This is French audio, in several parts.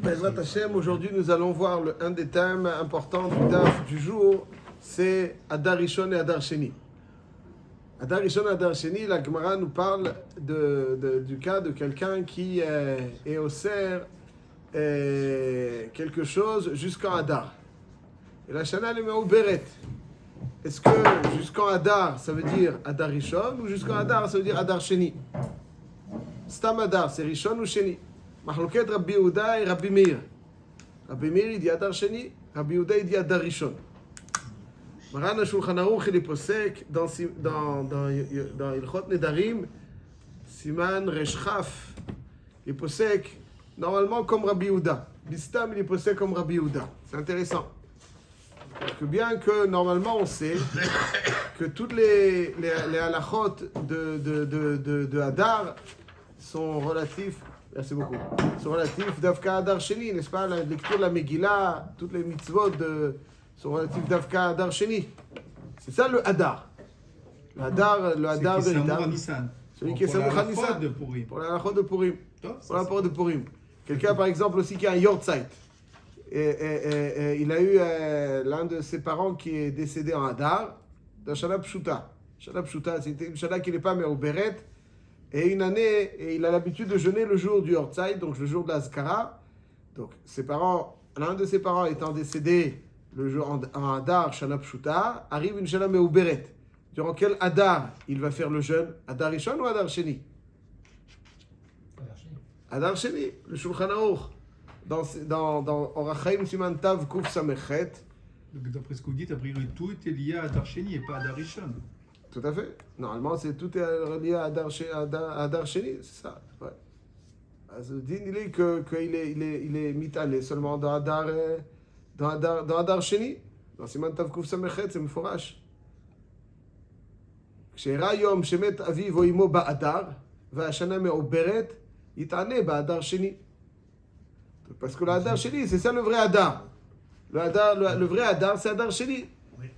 Bezrat Hashem, aujourd'hui nous allons voir un des thèmes importants du DAF du jour, c'est Adar Rishon et Adar Sheni. Adar Rishon et Adar Sheni, la Gemara nous parle du cas de quelqu'un qui est au cerf quelque chose jusqu'en Adar. Et la Shana le met au Beret. Est-ce que jusqu'en Adar ça veut dire Adar Rishon ou jusqu'en Adar ça veut dire Adar Sheni? Stam Adar, c'est Rishon ou Sheni? Mahloket Rabbi Yehuda et Rabbi Meir. Rabbi Meir il dit Adar Sheni, Rabbi Yehuda il dit Adar Rishon. Maran HaShulchan Aruch il est posek dans Ilchot Nedarim, Siman Reshchaf, il est posek normalement comme Rabbi Yehuda. Bistam il est posek comme Rabbi Yehuda. C'est intéressant. Parce que bien que normalement on sait que toutes les halachot de Adar sont relatifs. Merci beaucoup. Sont relatifs d'Avka Adar Sheni, n'est-ce pas? La lecture de la Megillah, toutes les mitzvot sont relatifs d'Avka Adar Sheni. C'est ça le Adar. Le Adar véritable. Celui qui est Samour Nissan. Pour la halachot de Purim. Pour la halachot de Purim. Quelqu'un par exemple aussi qui a un Yortzeit. Et il a eu l'un de ses parents qui est décédé en Adar, dans Shana Pshuta. Shana Pshuta, c'était une Shana qui n'est pas mais au Beret. Et une année, et il a l'habitude de jeûner le jour du Yortzeit, donc le jour de la Zkara. Donc ses parents, l'un de ses parents étant décédé le jour en Adar, Shana Pshuta, arrive une Shana Meuberet. Durant quel Adar il va faire le jeûne? Adar Rishon ou Adar Sheni? Adar Sheni, le Shulchan Aruch. Dans Orach Chaim Siman Tav Kuf Samechet. D'après ce que vous dites, a priori, tout était lié à Adar Sheni et pas à Adar Rishon. Tout à fait. Normalement, tout est lié à Adar Sheni, c'est ça. Ouais. Din, il est qu'il est mitalé seulement dans Adar Sheni. Dans Siman Tav Kuf Samechet, c'est Meforash. כשאירע יום שמת אביו או אמו באדר, והשנה מעוברת, יתענה באדר שני. Parce que l'Adar Sheni, c'est ça le vrai Adar. Le vrai Adar, c'est Adar Sheni. Oui.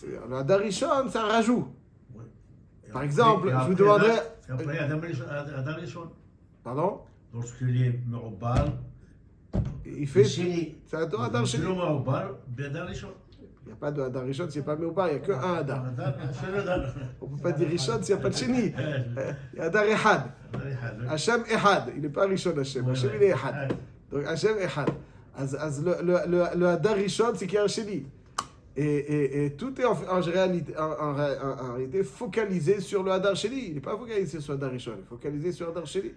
Le Adar Rishon, c'est un rajout. Oui. Par exemple, je vous demanderais... Après Adar Rishon. Pardon? Lorsqu'il est Me'obal, il fait... C'est un Adar Sheni. Il n'y a pas de Adar Rishon s'il n'y a pas Me'obal, il n'y a qu'un Adar. On ne peut pas dire Rishon s'il n'y a pas de Sheni. Il y a Adar Ehad. Hashem Ehad. Il n'est pas Rishon Hashem. Hashem, il est Ehad. Donc Hashem Echad. Le Adar Rishon, c'est qu'il y a un Sheni. Et tout est en réalité focalisé sur le Adar Sheni. Il n'est pas focalisé sur le Adar Rishon, il est focalisé sur le Adar Sheni.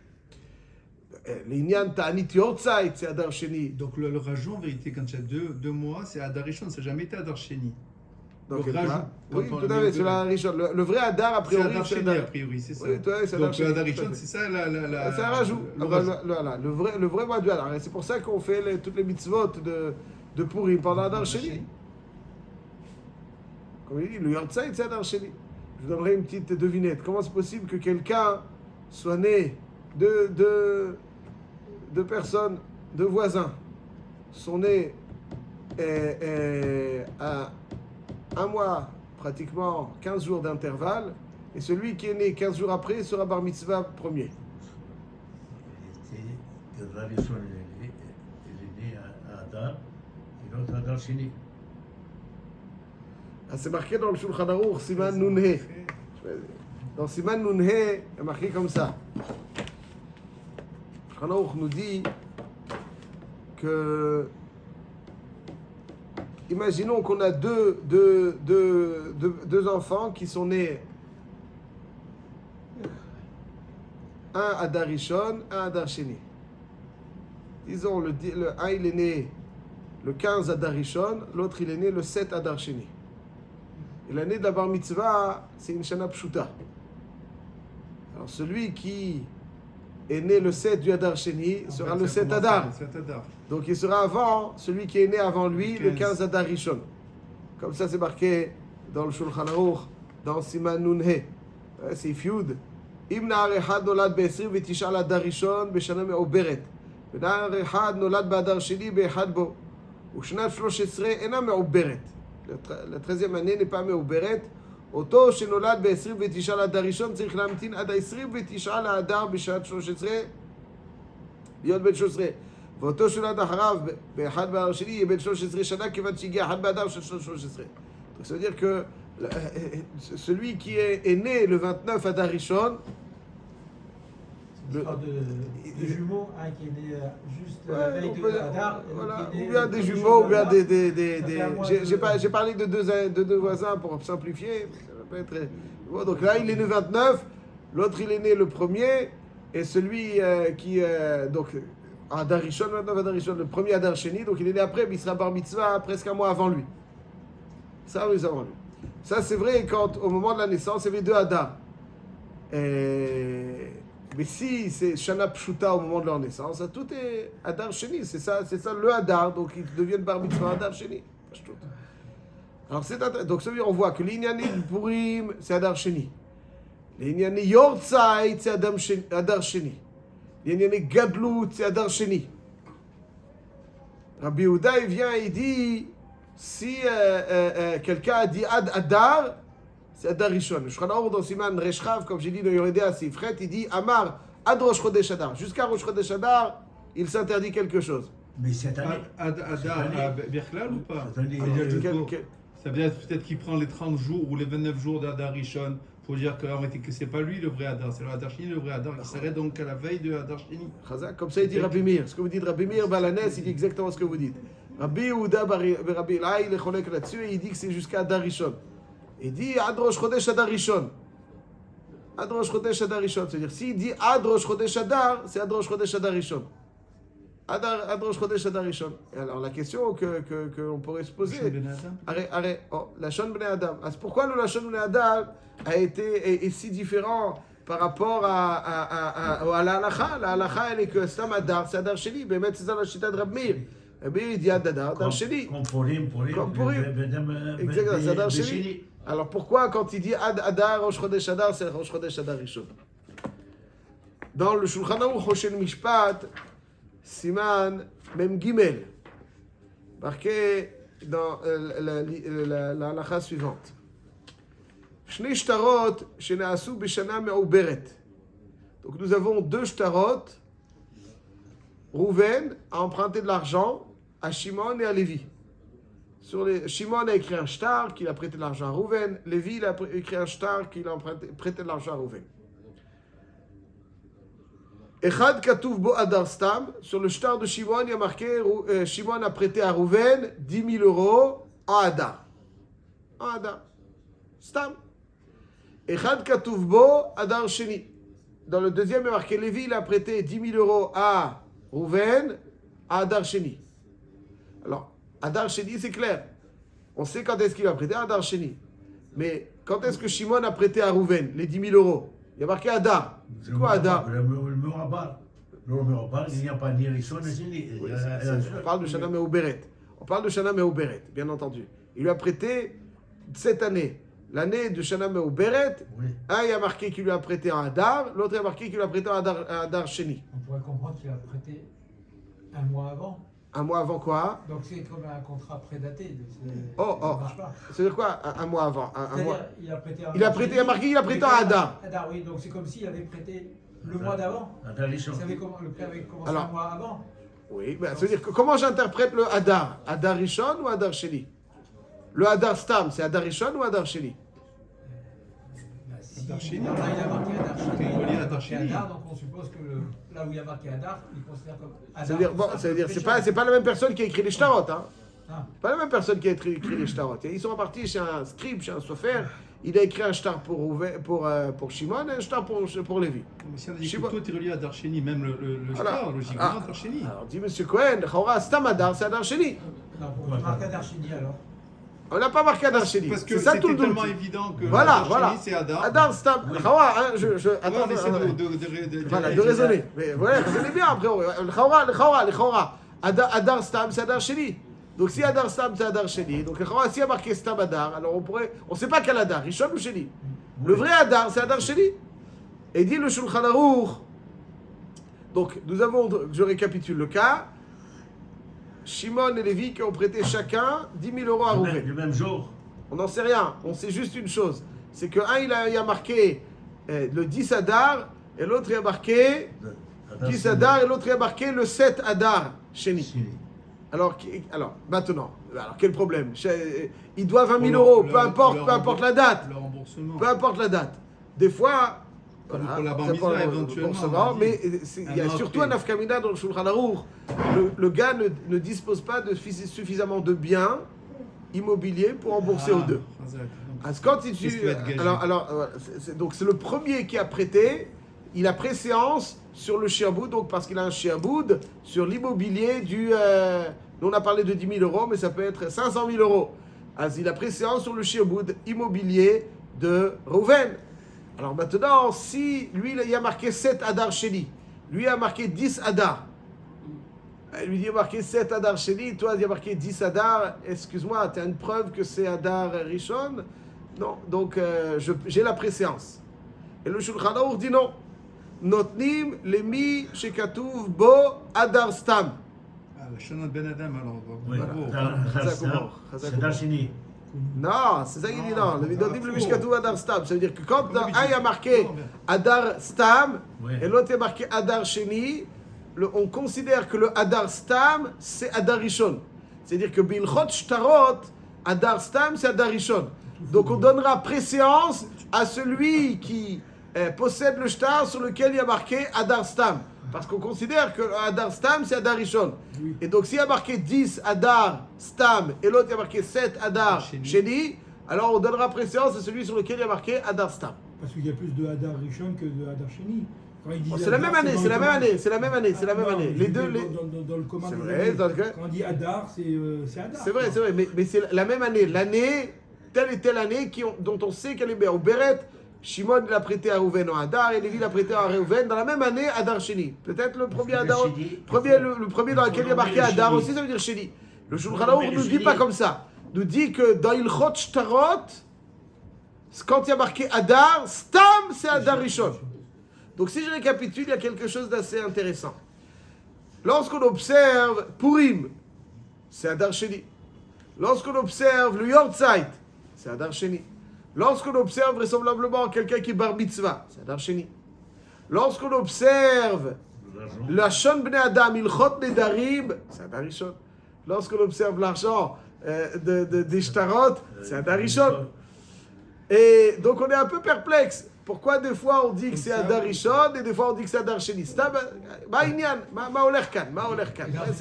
L'Inyan Ta'anit Yortzeit, c'est Adar Sheni. Donc le rajout, en vérité, quand il y a deux mois, c'est Adar Rishon, ça n'a jamais été Adar Sheni. Donc rajout. Oui, tout à fait, c'est l'Adar Rishon. Le vrai Adar, a priori, c'est Adar Sheni, a priori, c'est ça. Oui, c'est donc le Adar Rishon, c'est ça c'est un rajout. Le vrai mois du Adar. C'est pour ça qu'on fait toutes les mitzvot de Purim pendant Adar Sheni. Comme il dit, le Yortzeit, c'est Adar Sheni. Je vous donnerai une petite devinette. Comment c'est possible que quelqu'un soit né deux personnes, deux voisins, sont nés à un mois, pratiquement 15 jours d'intervalle, et celui qui est né 15 jours après sera bar mitzvah premier. Adar Rishon, il est né à Adar, et l'autre Adar Sheni. C'est marqué dans le Shulchan Aruch, Siman Nunhe. Dans Siman Nunhe, c'est marqué comme ça. Le Shulchan Aruch nous dit que imaginons qu'on a deux enfants qui sont nés, un Adar Rishon, un Adar Sheni. Disons, le un il est né le 15 Adar Rishon, l'autre il est né le 7 Adar Sheni. Et l'année de la Bar Mitzvah, c'est une Shana Pshuta. Alors celui qui est né le 7 du Adar Sheni sera le 7 Adar. Donc il sera avant celui qui est né avant lui, le 15 Adar Rishon. Comme ça c'est marqué dans le Shulchan Aruch, dans Siman Nunhe. C'est Fiud. Im na'ar echad nolad ב-29 Adar Rishon בשנה מעוברת. ונער אחד נולד באדר שני באחד בו. ושנת 13 אינה מעוברת. La 13e année n'est pas מעוברת. אותו שנולד ב-29 לאדר ראשון צריך להמתין עד ה-29 לאדר בשעת 13 להיות בן 13. ואותו שולט אחריו באחד באדר שני יהיה בן 13 שנה כיוון שהגיע אחד באדר של 13. Donc ça veut dire que celui qui est né le 29 Adar Rishon, C'est l'histoire de jumeaux, un qui est né juste la ouais, veille de Hadar, et voilà, l'autre qui est né ou bien le des premier jumeaux, jour ou bien de des Ça fait un mois j'ai parlé de deux voisins pour simplifier. Ça va pas être... Bon, donc là, il est né 29, l'autre il est né le premier, et celui qui donc Adar Rishon, 29 Adar Rishon, le premier Adar Sheni, donc il est né après, mais il sera bar mitzvah presque un mois avant lui. Ça, nous avons lu. Ça, c'est vrai quand au moment de la naissance, il y avait deux Adar. Mais si c'est Shana Pshuta au moment de leur naissance, ça, tout est Adar Sheni, c'est ça le Adar, donc ils deviennent bar mitzvah Adar Sheni. Alors donc ça veut dire on voit que l'Inyani Purim c'est Adar Sheni, l'Inyani Yortzeit c'est Adar Sheni, l'Inyani Gadlut c'est Adar Sheni. Rabbi Yehuda il vient et il dit si quelqu'un a dit Adar, c'est Adar Rishon. Le Shulchan Aruch dans Siman Reshchav, comme j'ai dit dans Yoredei Asifret, il dit Amar Ad Rosh Chodesh Adar. Jusqu'à Rosh Chodesh Adar, il s'interdit quelque chose. Mais cette année. Adar à Berklal ou pas? Cette année, Ça veut dire peut-être qu'il prend les 30 jours ou les 29 jours d'Adar Rishon pour dire que c'est pas lui le vrai Adar, c'est le Adar Sheni le vrai Adar. Il s'arrête donc à la veille de Adar Sheni. Comme ça il dit Rabbi Meir. Ce que vous dites Rabbi Meir Balanes, il dit exactement ce que vous dites. Rabbi Yehuda Rabbi Elai, il est cholek là-dessus et il dit que c'est jusqu'à Adar Rishon. Il dit Ad Rosh Chodesh Adar Rishon. Ad Rosh Chodesh Adar Rishon. C'est-à-dire s'il dit Ad Rosh Chodesh Adar, c'est Ad Rosh Chodesh Adar Rishon. Ad Rosh Chodesh Adar Rishon. Et alors la question que on pourrait se poser. Arrête. Oh, Lashon Bnei Adam. Pourquoi le Lashon Bnei Adam est si différent par rapport à la halacha? La halacha elle est que Stam Adar, c'est Adar Sheni. Mais c'est ça la chita de Rabbi Meir. Il dit Adar Sheni. Comme Purim. Exactement, c'est Adar Sheni. Alors pourquoi quand il dit Adar, Rosh Chodesh Adar, c'est Rosh Chodesh Adar Rishon? Dans le Shulchan Aruch Hoshen Mishpat, Siman Mem Gimel, marqué dans la halacha suivante. Shnei shtarot shenaasu b'shana me'uberet. Donc nous avons deux shtarot. Rouven a emprunté de l'argent à Shimon et à Lévi. Shimon a écrit un shtar qu'il a prêté de l'argent à Rouven. Lévi il a écrit un shtar qu'il a prêté de l'argent à Rouven. Echad katuv bo adar stam. Sur le shtar de Shimon, il y a marqué Shimon a prêté à Rouven 10 000 euros en adar. En adar. Stam. Echad katuv bo adar sheni. Dans le deuxième, il y a marqué Lévi il a prêté 10 000 euros à Rouven à Adar Sheni. Alors, Adar Sheni, c'est clair. On sait quand est-ce qu'il a prêté à Adar Sheni. Mais quand est-ce que Shimon a prêté à Rouven les 10 000 euros? Il y a marqué Adar. C'est quoi Adar? Le Murabar, il n'y a pas ni Rishon ni Sheni. On parle de Shana Me'uberet. On parle de Shana Me'uberet, bien entendu. Il lui a prêté cette année. L'année de Shana Me'uberet, Oui. un il a marqué qu'il lui a prêté en Adar, l'autre il a marqué qu'il lui a prêté en Adar Sheni. On pourrait comprendre qu'il a prêté un mois avant. Un mois avant quoi? Donc c'est comme un contrat prédaté. Oh. Ça marche pas. C'est-à-dire quoi? Un mois avant. Un mois. C'est-à-dire, il a prêté Il a prêté, il a marqué qu'il a prêté en Adar. Adar, oui, donc c'est comme s'il avait prêté le mois d'avant. Adar Rishon. Vous savez comment le prêt avait commencé Alors, un mois avant. Oui, ben, ça veut dire que comment j'interprète le Adar? Adar Rishon ou Adar Sheni? Le Adar Stam, c'est Adar Rishon ou Adar Sheni? Si Adar Sheni. il a marqué Adar Sheni, C'est relié à il a Adar marqué Sheni. Adar, donc on suppose que là où il y a marqué Adar, il considère comme Adar. Ça veut dire, bon, ça veut dire c'est pas la même personne qui a écrit les shtarot, hein? Ah. Pas la même personne qui a écrit les shtarot. Ils sont partis chez un scribe, chez un sofer. Il a écrit un shtar pour Shimon et un shtar pour Lévi. Mais si on a dit que tout est relié à Adar Sheni, même le Voilà. shtar, logiquement, Ah. Adar Sheni. Alors dit Monsieur Cohen, Chora, Stam Adar, c'est Adar Sheni. Non, pourquoi tu marques Adar Sheni alors? On n'a pas marqué Adar Sheni. Parce que C'est ça tout c'était le doute. tellement évident que Voilà, Adar voilà. Sheni, c'est Adar. Adar Stam. Chora, hein, Attends, on essaie Voilà, de raisonner. Mais voilà, raisonnez bien après. Le Chora. Adar Stam, c'est Adar Sheni. Donc si Adar Stam, c'est Adar Sheni. Donc le Chora, s'il y a marqué Stam Adar, alors on ne sait pas quel Adar, Rishon ou Sheni. Le vrai Adar, c'est Adar Sheni. Et dit le Shulchan Aruch. Donc nous avons, je récapitule le cas. Shimon et Lévi qui ont prêté chacun 10 000 euros à Rouven. Le même jour. On n'en sait rien, on sait juste une chose. C'est qu'un il a marqué le 10 Adar et l'autre il a marqué 10 Adar et l'autre il a marqué le 7 Adar Sheni. Sheni. Alors maintenant, quel problème? Il doit 20 000 euros, peu importe la date. Le remboursement. Peu importe la date. Des fois, Comme pour la ça bar mitzvah, prend le éventuellement, remboursement, on a dit. mais il y a Un surtout un autre nafkamina dans le Shulchan Aruch. Le gars ne dispose pas de suffisamment de biens immobiliers pour rembourser aux deux. Parce que quand il Qu'est-ce qui va être gagé? donc c'est le premier qui a prêté, il a préséance sur le shiaboud, donc parce qu'il a un shiaboud sur l'immobilier nous on a parlé de 10 000 euros, mais ça peut être 500 000 euros. Alors, il a préséance sur le shiaboud immobilier de Reuven. Alors maintenant, si lui il a marqué 7 Adar Sheni, lui a marqué 10 Adar. Lui dit, il a marqué 7 Adar Sheni, toi il a marqué 10 Adar, excuse-moi, tu as une preuve que c'est Adar Rishon? Non, donc j'ai la préséance. Et le Shulchan Aruch dit non. Notnim lemi shekatuv bo Adar Stam. Le Shonat Ben Adam, alors. Oui, Bravo. c'est Adar Sheni. Non, c'est ça qu'il dit non. Notnim lemi shekatuv Adar Stam. Ça veut dire que quand un il y a marqué Adar Stam et l'autre il y a marqué Adar Sheni, on considère que le Adar Stam c'est Adar Rishon. C'est-à-dire que Bilchot Shtarot, Adar Stam c'est Adar Rishon. Donc on donnera préséance à celui qui possède le shtar sur lequel il y a marqué Adar Stam. Parce qu'on considère que Adar Stam c'est Adar Rishon. Oui. Et donc s'il y a marqué 10 Adar Stam et l'autre il y a marqué 7 Adar Sheni, alors on donnera préséance à celui sur lequel il y a marqué Adar Stam. Parce qu'il y a plus de Hadar Rishon que de Hadar Sheni. Quand il dit C'est la Hadar, même année, dans c'est le la même commun. année, c'est la même année, c'est la même Non, année. je Les veux deux, dire, dans le commun C'est des vrai, années, dans le- quand on dit Hadar, c'est Hadar. C'est vrai, mais c'est la même année. L'année, telle et telle année dont on sait qu'elle est bien. Au Beret, Shimon l'a prêté à Reuven en Hadar et Lévi l'a prêté à Reuven dans la même année Hadar Sheni. Peut-être le premier Hadar, le premier dans lequel il y a marqué Hadar aussi, ça veut dire Sheni. Le Shulchan Aruch ne nous dit pas comme ça. Nous dit que dans Ilchot Shtarot, quand il y a marqué Hadar, Stam c'est Hadar Rishon. Donc si je récapitule, il y a quelque chose d'assez intéressant. Lorsqu'on observe Purim, c'est Hadar Sheni. Lorsqu'on observe le Yortzeit, c'est Hadar Sheni. Lorsqu'on observe vraisemblablement quelqu'un qui est bar mitzvah, c'est Hadar Sheni. Lorsqu'on observe la Shon Bnei Adam, Ilchot Nedarim, c'est Hadar Rishon. Lorsqu'on observe l'argent des Shtarot, c'est Hadar Rishon. Et donc on est un peu perplexe. Pourquoi des fois on dit que c'est Hadar Rishon et des fois on dit que c'est Hadar Sheni? C'est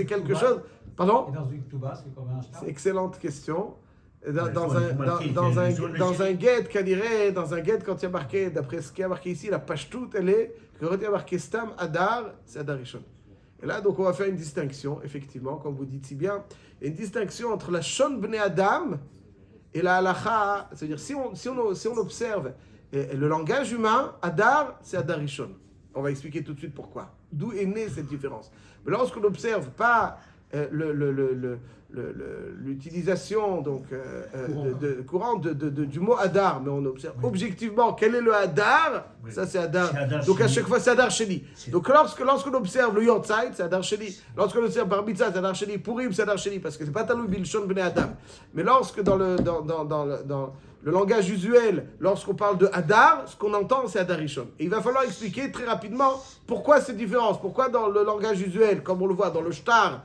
quelque chose. Pardon? Et dans une Ktuba, c'est comme un shtar. C'est excellente question. Dans il faut marquer un guet, dans un guet, quand il y a marqué, d'après ce qu'il y a marqué ici, la pashtout, elle est que quand il y a marqué Stam Hadar, c'est Hadar Rishon. Et là, donc, on va faire une distinction, effectivement, comme vous dites si bien, une distinction entre la Shon Bnei Adam et la halacha. C'est-à-dire, si on observe le langage humain, Hadar, c'est Hadar Rishon. On va expliquer tout de suite pourquoi. D'où est née cette différence. Mais lorsqu'on n'observe pas l'utilisation donc courante du mot Hadar, mais on observe objectivement quel est le Hadar, Oui. ça c'est Hadar. C'est Hadar Donc à Sheni. chaque fois c'est Hadar Sheni. Donc lorsqu'on observe le Yortzeit, c'est Hadar Sheni. Lorsqu'on observe Bar Mitzvah, c'est Hadar Sheni. Purim, c'est Hadar Sheni, parce que c'est pas Talou Bilshon Bnei Adam. Mais lorsque dans le langage usuel, lorsqu'on parle de Hadar, ce qu'on entend c'est Hadar Rishon. Et il va falloir expliquer très rapidement pourquoi cette différence, pourquoi dans le langage usuel, comme on le voit dans le shtar,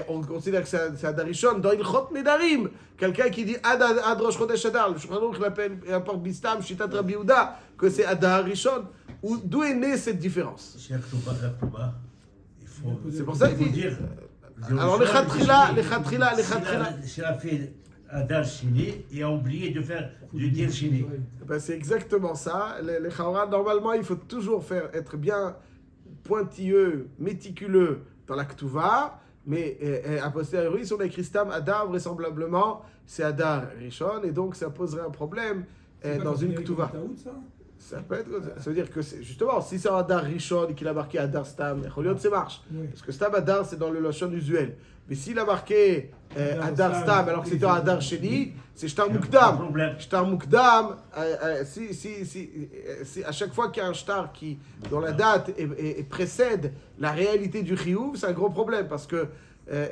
on considère que c'est Hadar Rishon. Dans Ilchot Nedarim, quelqu'un qui dit Ad Rosh Chodesh Hadar, le Shulchan Aruch apporte Bistam, Shitat Rabbi Yehuda, que c'est Hadar Rishon. D'où est née cette différence? Chez la Ktuba, il faut. C'est pour ça il qu'il faut dit. dire. Alors les Khatrila. S'il a fait Hadar Sheni et a oublié de dire Sheni. Ben, c'est exactement ça. Les Chaora, normalement, il faut toujours être bien pointilleux, méticuleux dans la Ktuva, mais a posteriori, si on a écrit Stam Hadar, vraisemblablement, c'est Hadar Rishon, et donc ça poserait un problème dans une Ktuva. Ça peut être, ça veut dire que justement, si c'est Hadar Rishon et qu'il a marqué Hadar Stam, ça marche. Oui. Parce que Stam Hadar, c'est dans le Lashon usuel. Mais s'il a marqué Hadar Stam alors que c'était Hadar Sheni, c'est Shtar Mukdam. Shtar Mukdam, si à chaque fois qu'il y a un shtar dont la date précède la réalité du chiyuv, c'est un gros problème. Parce que,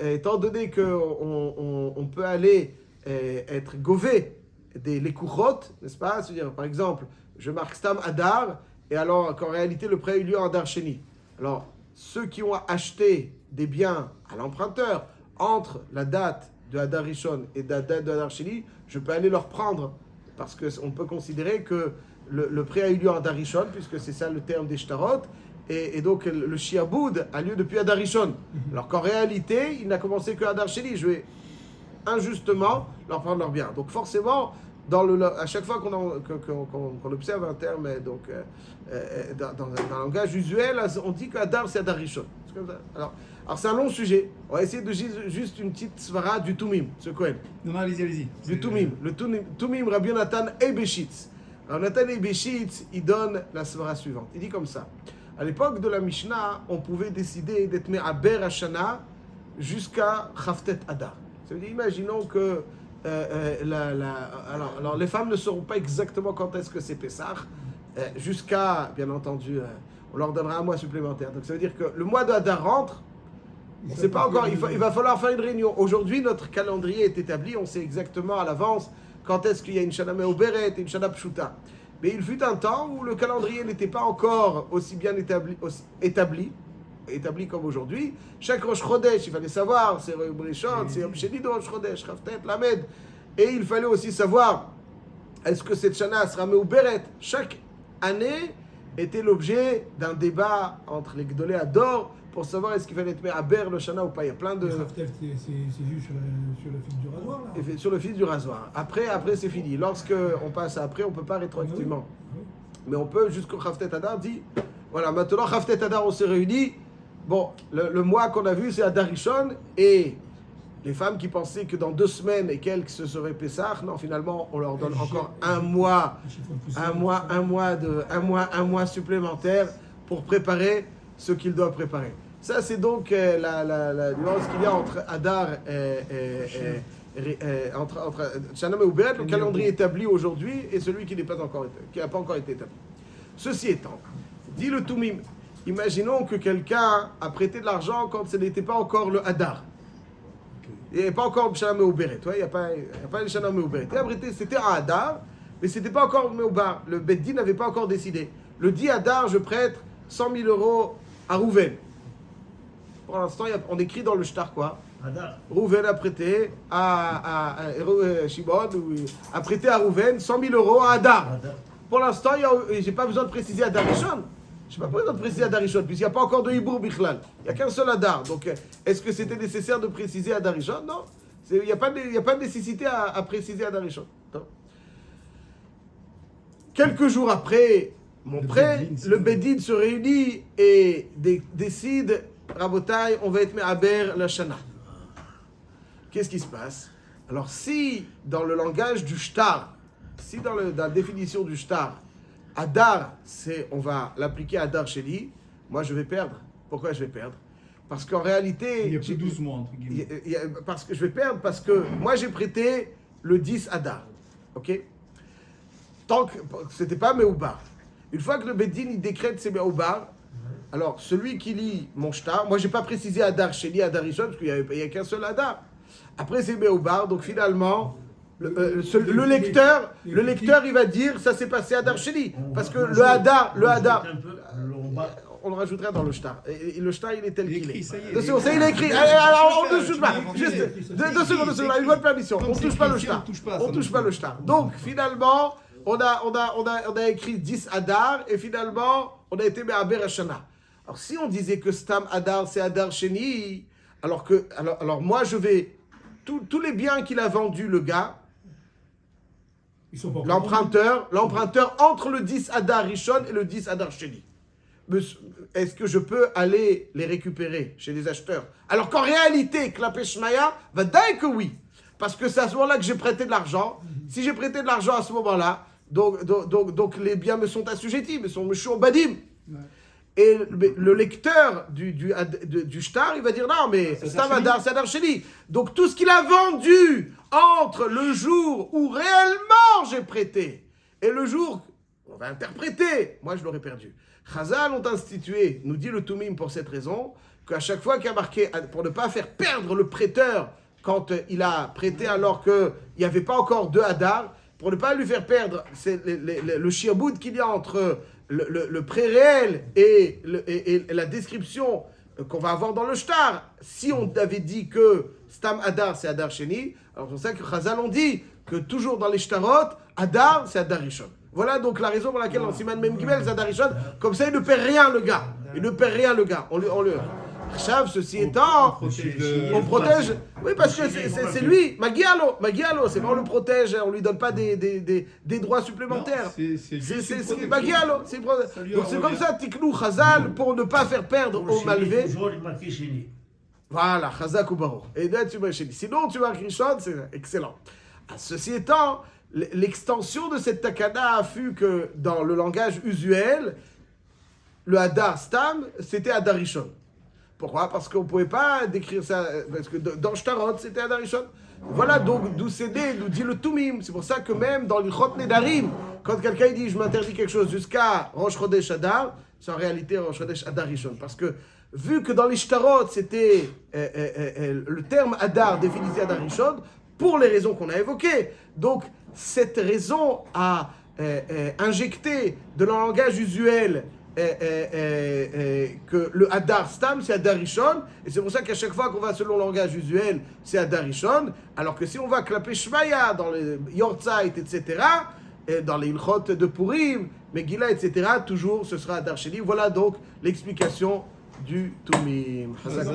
étant donné qu'on peut aller être gové les kuchot, n'est-ce pas? C'est-à-dire, par exemple, je marque Stam Hadar, et alors qu'en réalité, le prêt a eu lieu en Hadar Sheni. Alors, ceux qui ont acheté des biens à l'emprunteur entre la date de Adar Rishon et la date de Adar Sheni, je peux aller leur prendre parce qu'on peut considérer que le prêt a eu lieu en Adar Rishon, puisque c'est ça le terme des shtarot, et donc le shiaboud a lieu depuis Adar Rishon. Alors qu'en réalité, il n'a commencé que Adar Sheni. Je vais injustement leur prendre leurs biens. Donc forcément, à chaque fois qu'on observe un terme dans un langage usuel, on dit que Adar c'est Adar Rishon. C'est comme ça. Alors c'est un long sujet. On va essayer de juste une petite svara du Tumim, ce Kohen. Non, allez-y. Du Tumim. Le Tumim, Rabbi Yonatan Eibeshitz. Alors Nathan Eibeshitz, il donne la svara suivante. Il dit comme ça. À l'époque de la Mishnah, on pouvait décider d'être Me'aber Hashana jusqu'à Chavtet Adar. Ça veut dire, imaginons que alors les femmes ne sauront pas exactement quand est-ce que c'est Pessah, jusqu'à, bien entendu, on leur donnera un mois supplémentaire. Donc ça veut dire que le mois d'Adar rentre, on ne sait pas encore, il va falloir faire une réunion. Aujourd'hui, notre calendrier est établi, on sait exactement à l'avance quand est-ce qu'il y a une Shana Me'oberet et une Shana Pshuta. Mais il fut un temps où le calendrier n'était pas encore aussi bien établi comme aujourd'hui. Chaque Rosh Chodesh, il fallait savoir, c'est Yom Rishon, c'est Yom Sheni de Rosh Chodesh, Chavtet, Lamed. Et il fallait aussi savoir, est-ce que cette Shana sera Me'uberet? Chaque année était l'objet d'un débat entre les Gdolé Ador pour savoir est-ce qu'il fallait être Me'aber le Shana ou pas. Il y a plein de... Chavtet, c'est juste sur le fil du rasoir, là. Et sur le fil du rasoir. Après c'est fini. Lorsque on passe après, on ne peut pas rétroactivement. Mais on peut, jusqu'au Chavtet Adar, dit, voilà, maintenant Chavtet Adar, on s'est réunis. Bon, le mois qu'on a vu, c'est Adar Rishon, et les femmes qui pensaient que dans 2 semaines et quelques ce serait Pessah, non, finalement, on leur donne encore un mois supplémentaire pour préparer ce qu'ils doivent préparer. Ça, c'est donc la nuance qu'il y a entre Adar entre Shana Me'uberet, le calendrier établi aujourd'hui, et celui qui n'a pas encore été établi. Ceci étant, dit le Tumim, imaginons que quelqu'un a prêté de l'argent quand ce n'était pas encore le Hadar. Il n'y avait pas encore le Shana Me'uberet. Il n'y a pas le Shana Me'uberet. C'était un Hadar, mais ce n'était pas encore Me'ubar. Le Beddin n'avait pas encore décidé. Le 10 Hadar, je prête 100 000 euros à Rouven. Pour l'instant, on écrit dans le shtar quoi? Rouven a prêté à Shimon, a prêté à Rouven 100 000 euros à Hadar. Pour l'instant, je n'ai pas besoin de préciser Adar Rishon. Je n'ai pas besoin de préciser Adar Rishon, puisqu'il n'y a pas encore de Hibour Bichlal. Il n'y a qu'un seul Adar. Donc, est-ce que c'était nécessaire de préciser Adar Rishon? Non. Il n'y a pas de nécessité à préciser Adar Rishon. Quelques jours après mon prêt, le Beddin se réunit et décide, Rabotai, on va être Me'aber la Shana. Qu'est-ce qui se passe? Alors, si dans le langage du shtar, si dans la définition du shtar, Adar, on va l'appliquer à Adar Sheni, moi je vais perdre. Pourquoi je vais perdre? Parce qu'en réalité... Il y a plus 12 mois, entre guillemets. Parce que je vais perdre parce que moi j'ai prêté le 10 Adar. Ok? Tant que c'était pas Me'ubar. Une fois que le Beddin il décrète c'est Me'ubar, alors celui qui lit mon shtar, moi j'ai pas précisé Adar Sheni, Adar Rishon, parce qu'il n'y a qu'un seul Adar. Après c'est Me'ubar, donc finalement... Le lecteur, il va dire ça s'est passé à Adar Sheni parce que le Hadar, on le rajoutera dans le shtar. Et le shtar il est tel qu'il est. Ça y est écrit. Alors on ne touche pas. Juste 2 secondes, une bonne permission. On ne touche pas le shtar. On touche pas le shtar. Donc finalement, on a écrit 10 Hadar et finalement on a été Me'aber Hashana. Alors si on disait que Stam Hadar c'est Adar Sheni, alors moi je vais tous les biens qu'il a vendus le gars. L'emprunteur entre le 10 Adar Rishon et le 10 Adar Sheni. Est-ce que je peux aller les récupérer chez les acheteurs? Alors qu'en réalité, Klapé Shmaya va dire que oui. Parce que c'est à ce moment-là que j'ai prêté de l'argent. Si j'ai prêté de l'argent à ce moment-là, donc les biens me sont assujettis, me sont badim. Ouais. Et le lecteur du shtar, il va dire non, mais c'est Adar Sheni. Donc tout ce qu'il a vendu entre le jour où réellement j'ai prêté et le jour où on va interpréter, moi je l'aurais perdu. Chazal ont institué, nous dit le Tumim pour cette raison, qu'à chaque fois qu'il y a marqué, pour ne pas faire perdre le prêteur quand il a prêté alors qu'il n'y avait pas encore 2 Hadar, pour ne pas lui faire perdre le shiaboud qu'il y a entre le pré-réel et la description qu'on va avoir dans le shtar, si on avait dit que Stam Adar c'est Adar Sheni, alors c'est pour ça que Chazal ont dit que toujours dans les shtarot, Adar c'est Adar Rishon. Voilà donc la raison pour laquelle dans Siman Mem Gimel c'est Adar Rishon, comme ça il ne perd rien le gars. Il ne perd rien le gars. On le Chav, ceci étant, on protège. Oui, parce que c'est lui, Magialo, c'est pas on le protège, on lui donne pas des droits supplémentaires. C'est Magialo. Donc c'est comme ça, Tiknou Chazal, pour ne pas faire perdre au malvé. Toujours il marqué Sheni. Voilà, Chazak ou Baro. Et là, tu marques Sheni. Sinon, tu marques Rishon, c'est excellent. Ceci étant, l'extension de cette takana fut que dans le langage usuel, le Hadar Stam, c'était Hadar Rishon. Pourquoi? Parce qu'on ne pouvait pas décrire ça, parce que dans Shtarot, c'était Hadar Rishon. Voilà donc d'où c'est né, d'où dit le Tumim. C'est pour ça que même dans l'Ilchot Nedarim, quand quelqu'un dit je m'interdis quelque chose jusqu'à Rosh Chodesh Hadar, c'est en réalité Rosh Chodesh Hadar Rishon. Parce que vu que dans les Shtarot, c'était le terme Hadar définissait Hadar Rishon, pour les raisons qu'on a évoquées. Donc cette raison a injecté de leur langage usuel que le Hadar Stam c'est Hadar Rishon, et c'est pour ça qu'à chaque fois qu'on va selon le langage usuel c'est Hadar Rishon, alors que si on va clapper Shmaya dans les Yortzeit etc., et dans les Ilchot de Purim, Megillah etc., toujours ce sera Hadar Sheni. Voilà donc l'explication du Tumim. Chazak.